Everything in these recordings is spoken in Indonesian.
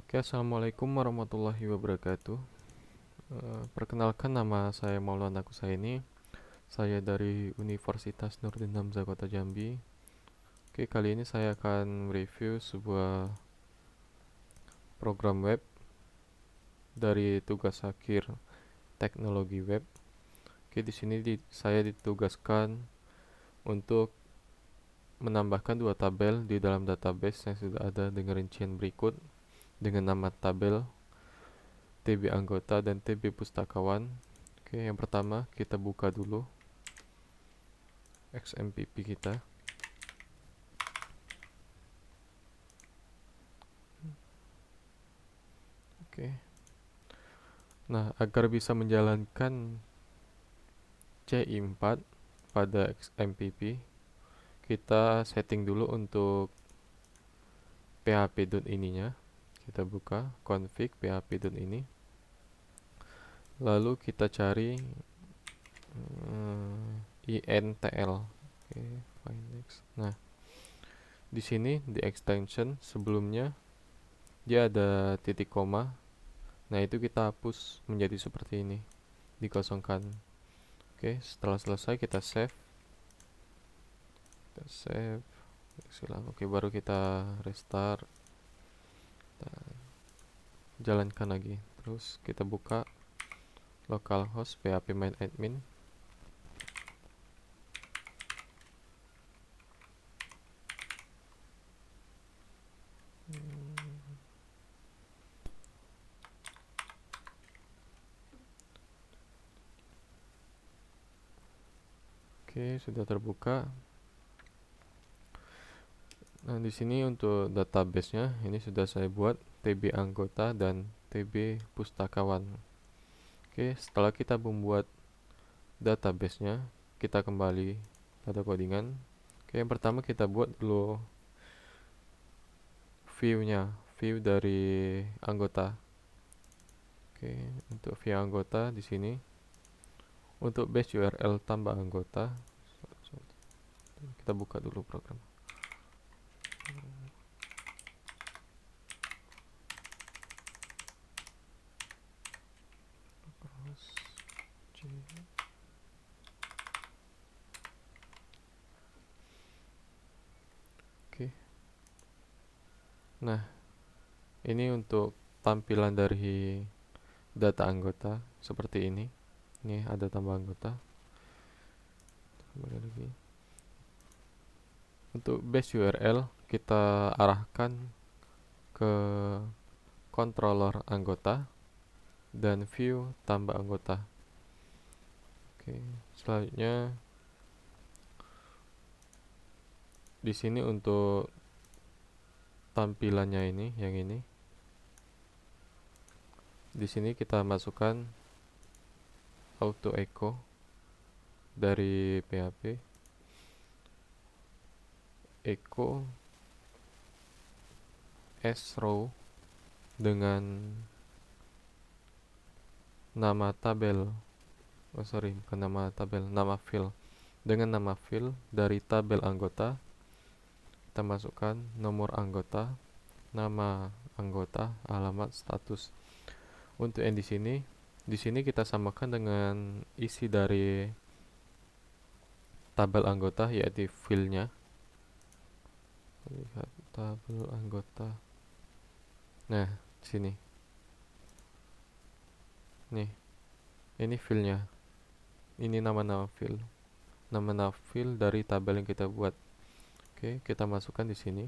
Oke, assalamualaikum warahmatullahi wabarakatuh. Perkenalkan, nama saya Maulana Kusaini. Saya dari Universitas Nurdin Hamzah Kota Jambi. Oke, kali ini saya akan mereview sebuah program web dari tugas akhir teknologi web. Oke, di sini saya ditugaskan untuk menambahkan dua tabel di dalam database yang sudah ada dengan rincian berikut dengan nama tabel TB anggota dan TB pustakawan. Oke, yang pertama kita buka dulu XMPP kita. Oke. Nah, agar bisa menjalankan CI4 pada XMPP, kita setting dulu untuk php.ini-nya. Kita buka config php.ini. Lalu kita cari intl. Oke, Finex. Nah, di sini di extension sebelumnya dia ada titik koma. Nah, itu kita hapus menjadi seperti ini, dikosongkan. Oke, setelah selesai kita save. Kita save. Silang. Oke, baru kita restart. Kita jalankan lagi. Terus kita buka localhost php main admin. Oke, sudah terbuka. Nah, di sini untuk database-nya ini sudah saya buat TB anggota dan TB pustakawan. Oke, setelah kita membuat database-nya, kita kembali pada codingan. Oke, yang pertama kita buat dulu view-nya, view dari anggota. Oke, untuk view anggota di sini untuk base URL tambah anggota, kita buka dulu program. Oke. Nah, ini untuk tampilan dari data anggota seperti ini. Ini ada tambah anggota. Kembali lagi. Untuk base URL kita arahkan ke controller anggota dan view tambah anggota. Oke, selanjutnya di sini untuk tampilannya ini, yang ini. Di sini kita masukkan auto echo dari PHP. Echo sRow dengan nama tabel. Oh sorry, bukan nama tabel, nama field. Dengan nama field dari tabel anggota, kita masukkan nomor anggota, nama anggota, alamat, status. Untuk yang di sini kita samakan dengan isi dari tabel anggota, yaitu fieldnya. Lihat tabel anggota. Nah, sini. Nih, ini fieldnya. Ini nama-nama field. Nama-nama field dari tabel yang kita buat. Oke, kita masukkan di sini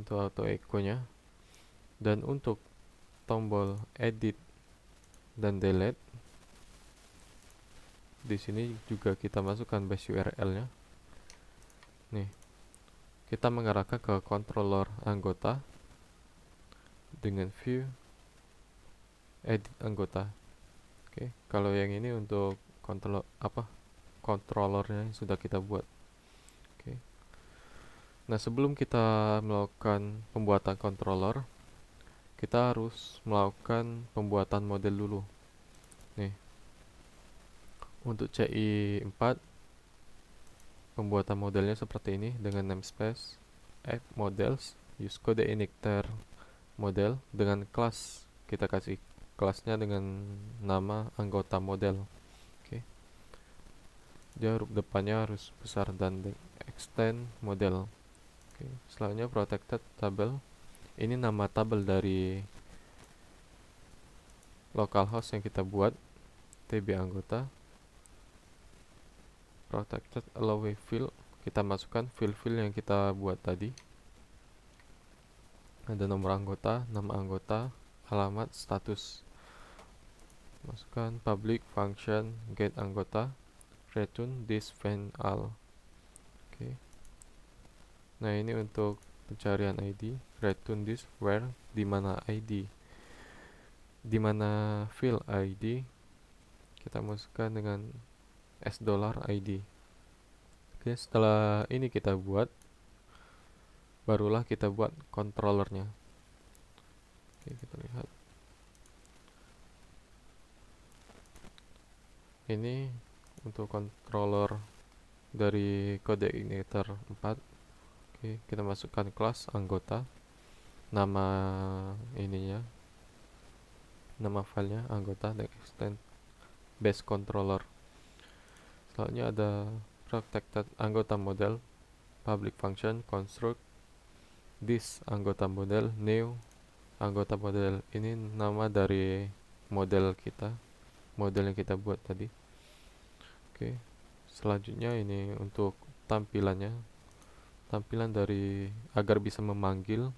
untuk auto echo-nya. Dan untuk tombol edit dan delete, di sini juga kita masukkan base URL-nya. Nih, kita mengarahkan ke controller anggota dengan view edit anggota. Oke, kalau yang ini untuk controllernya yang sudah kita buat. Oke. Nah, sebelum kita melakukan pembuatan controller, kita harus melakukan pembuatan model dulu. Nih, untuk CI4 pembuatan modelnya seperti ini dengan namespace add models, use kode injector model dengan kelas, kita kasih kelasnya dengan nama anggota model. Oke, dia huruf depannya harus besar dan extend model. Oke, selanjutnya protected table. Ini nama tabel dari localhost yang kita buat, tb anggota. Protected allow field, kita masukkan field yang kita buat tadi. Ada nomor anggota, nama anggota, alamat, status. Masukkan public function get anggota, return this find all. Oke. Nah, ini untuk pencarian ID, return this where, di mana ID, di mana field ID, kita masukkan dengan $ID. Oke, setelah ini kita buat, barulah kita buat controllernya. Oke, kita lihat. Ini untuk controller dari kode igniter 4. Oke, kita masukkan kelas anggota, nama ininya, nama filenya anggota, dan extend base controller. Selanjutnya ada protected anggota model, public function construct this anggota model, new anggota model. Ini nama dari model kita, model yang kita buat tadi. Oke, selanjutnya ini untuk tampilannya, tampilan dari agar bisa memanggil,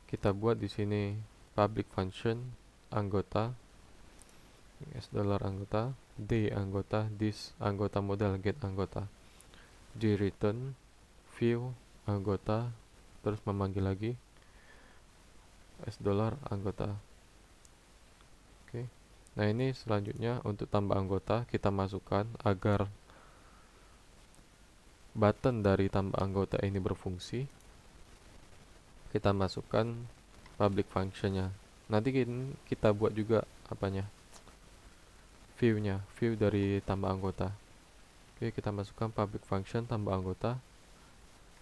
kita buat di sini public function anggota, $anggota, d anggota, this anggota model, get anggota, di return view anggota, terus memanggil lagi $anggota. Oke. Nah, ini selanjutnya untuk tambah anggota, kita masukkan agar button dari tambah anggota ini berfungsi. Kita masukkan public functionnya. Nanti kita buat juga apanya, view-nya, view dari tambah anggota. Oke, kita masukkan public function tambah anggota,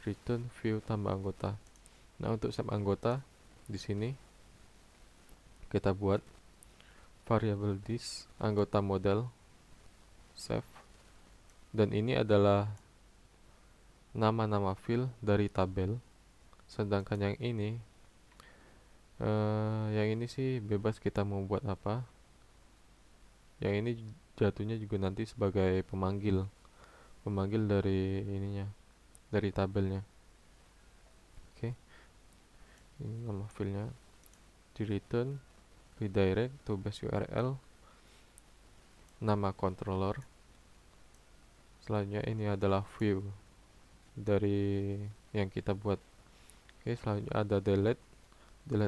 return view tambah anggota. Nah, untuk save anggota di sini kita buat variable this anggota model save, dan ini adalah nama-nama field dari tabel. Sedangkan yang ini sih bebas kita mau buat apa. Yang ini jatuhnya juga nanti sebagai pemanggil dari ininya, dari tabelnya. Oke, ini nama filenya, di return redirect to base URL, nama controller. Selanjutnya ini adalah view dari yang kita buat. Oke, selanjutnya ada delete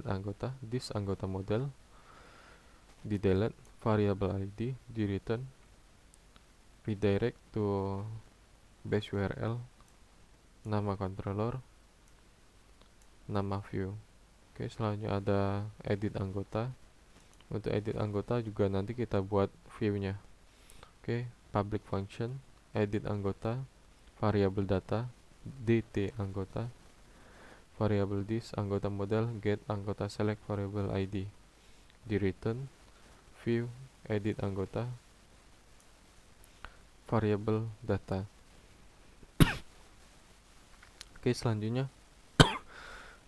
anggota, this anggota model, di delete variable ID, di return redirect to base URL, nama controller, nama view. Oke, selanjutnya ada edit anggota. Untuk edit anggota juga nanti kita buat view-nya. Oke, public function edit anggota, variable data, dt anggota, variable this anggota model, get anggota, select variable ID, di return view edit anggota, variable data. Oke, selanjutnya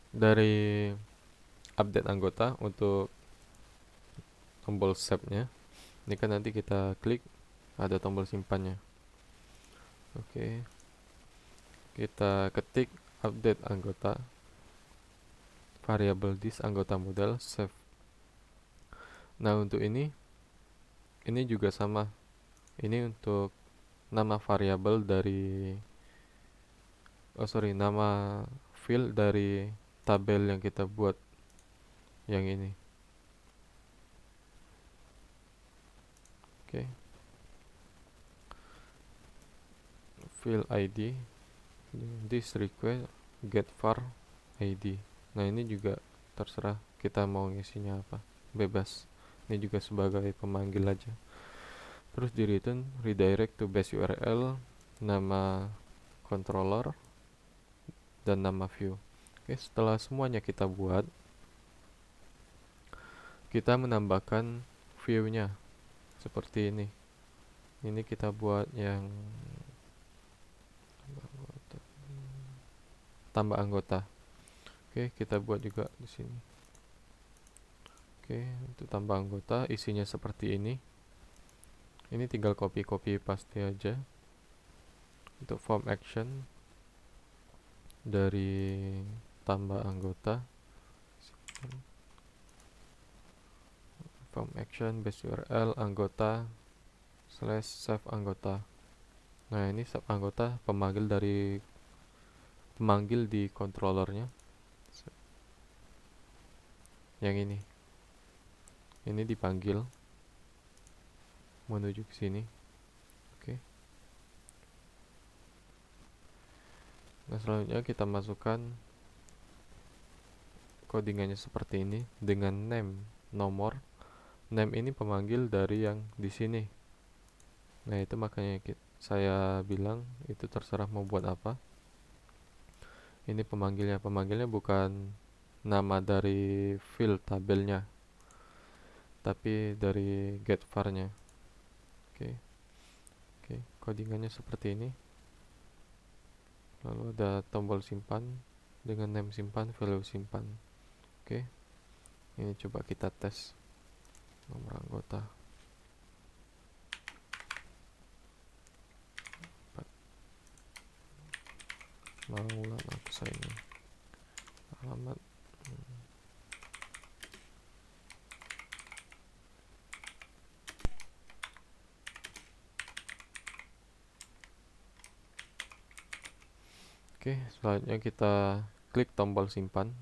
dari update anggota, untuk tombol save-nya ini kan nanti kita klik ada tombol simpannya. Oke, kita ketik update anggota, variable this anggota model, save. Nah, untuk ini juga sama. Ini untuk nama variabel dari nama field dari tabel yang kita buat yang ini. Oke, field ID, this request get var ID. Nah, ini juga terserah kita mau ngisinya apa, bebas. Ini juga sebagai pemanggil aja. Terus di return redirect to base URL, nama controller, dan nama view. Oke, setelah semuanya kita buat, kita menambahkan view-nya seperti ini. Ini kita buat yang tambah anggota. Oke, kita buat juga di sini. Oke, untuk tambah anggota isinya seperti ini. Ini tinggal copy paste aja. Untuk form action dari tambah anggota, form action base URL anggota slash save anggota. Nah, ini save anggota pemanggil di controllernya. Yang ini dipanggil menuju ke sini. Oke. Nah, selanjutnya kita masukkan codingannya seperti ini dengan name nomor. Name ini pemanggil dari yang di sini. Nah, itu makanya saya bilang itu terserah mau buat apa. Ini pemanggilnya bukan nama dari field tabelnya, tapi dari get var-nya. Oke, codingannya seperti ini. Lalu ada tombol simpan dengan name simpan, value simpan. Oke, ini coba kita tes nomor anggota. Maulah aku ini alamat. Oke, selanjutnya kita klik tombol simpan.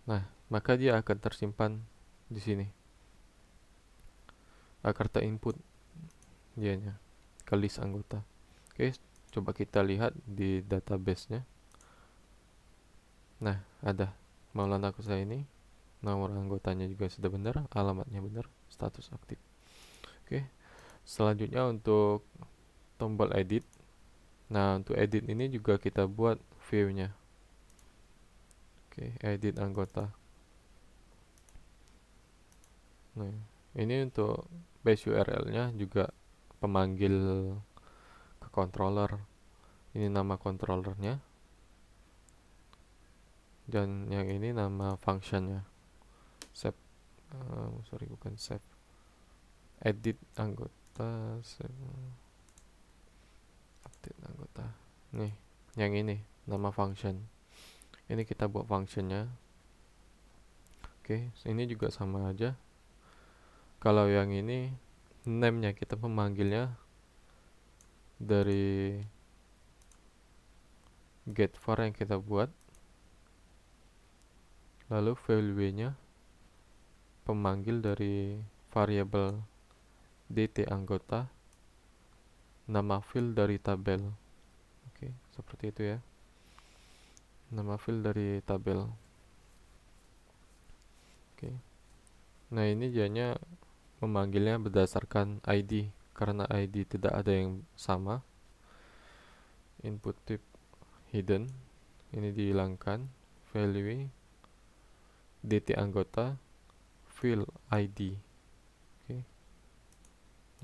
Nah, maka dia akan tersimpan di sini. Akan terinput dianya ke list anggota. Oke, coba kita lihat di database-nya. Nah, ada Maulana Kusa ini. Nomor anggotanya juga sudah benar, alamatnya benar, status aktif. Oke, selanjutnya untuk tombol edit. Nah, untuk edit ini juga kita buat view-nya. Oke, edit anggota. Nah, ini untuk base URL-nya juga pemanggil ke controller. Ini nama controllernya. Dan yang ini nama functionnya. Save, bukan save. Edit anggota, save, update anggota. Nih, yang ini nama function. Ini kita buat functionnya. Oke, ini juga sama aja. Kalau yang ini name-nya kita memanggilnya dari get var yang kita buat. Lalu value-nya pemanggil dari variabel dt anggota, nama field dari tabel. Oke, seperti itu ya. Nama field dari tabel. Oke. Nah, ini dianya memanggilnya berdasarkan ID. Karena ID tidak ada yang sama, input type hidden ini dihilangkan, value dt anggota field ID. Oke.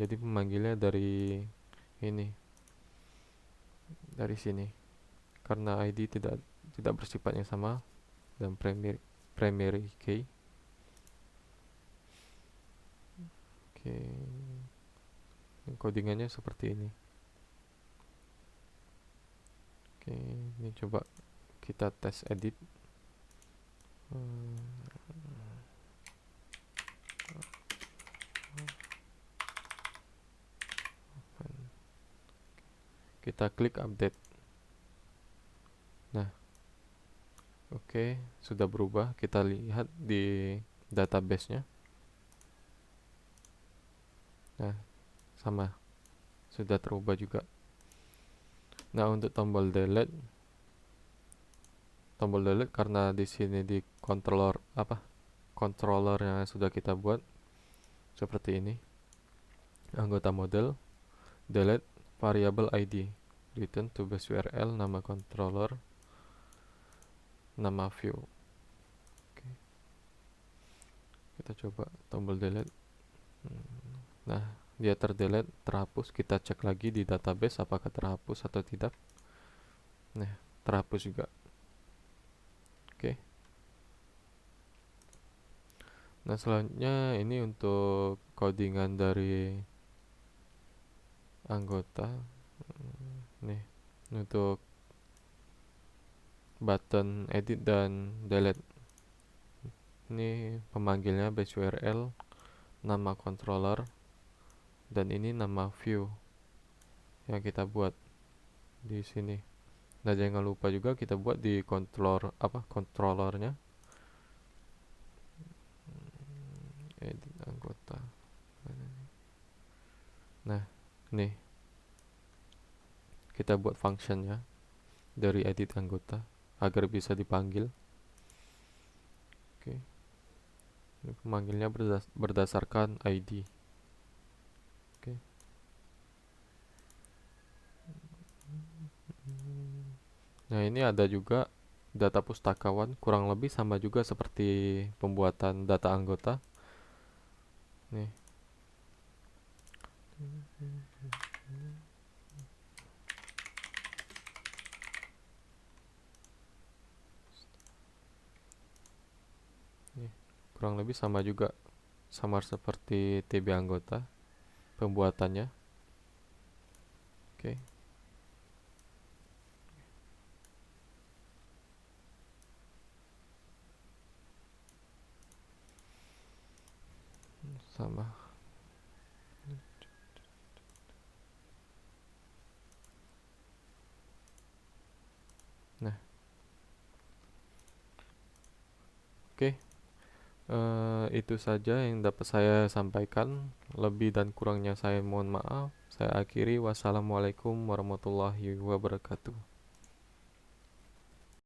Jadi pemanggilnya dari sini karena ID tidak bersifat yang sama dan primary key. Oke, codingannya seperti ini. Oke, ini coba kita tes edit. Kita klik update. Nah, oke, sudah berubah. Kita lihat di database-nya. Nah, sama, sudah terubah juga. Nah, untuk tombol delete karena di sini di controller yang sudah kita buat seperti ini. Anggota model, delete variable ID, return to base URL nama controller. nama view. Oke. Kita coba tombol delete. Nah, dia terhapus. Kita cek lagi di database apakah terhapus atau tidak. Nah, terhapus juga. Oke. Nah, selanjutnya ini untuk codingan dari anggota. Nih, untuk button edit dan delete. Ini pemanggilnya base URL, nama controller, dan ini nama view yang kita buat di sini. Nah, jangan lupa juga kita buat di controllernya. Edit anggota. Nah, nih kita buat functionnya dari edit anggota agar bisa dipanggil. Oke. Ini pemanggilnya berdasarkan ID. Oke. Nah, ini ada juga data pustakawan, kurang lebih sama juga seperti pembuatan data anggota. Nih. Nih, kurang lebih sama juga, sama seperti TB anggota pembuatannya. Oke. Sama. Nah, oke. Itu saja yang dapat saya sampaikan. Lebih dan kurangnya saya mohon maaf. Saya akhiri. Wassalamualaikum warahmatullahi wabarakatuh.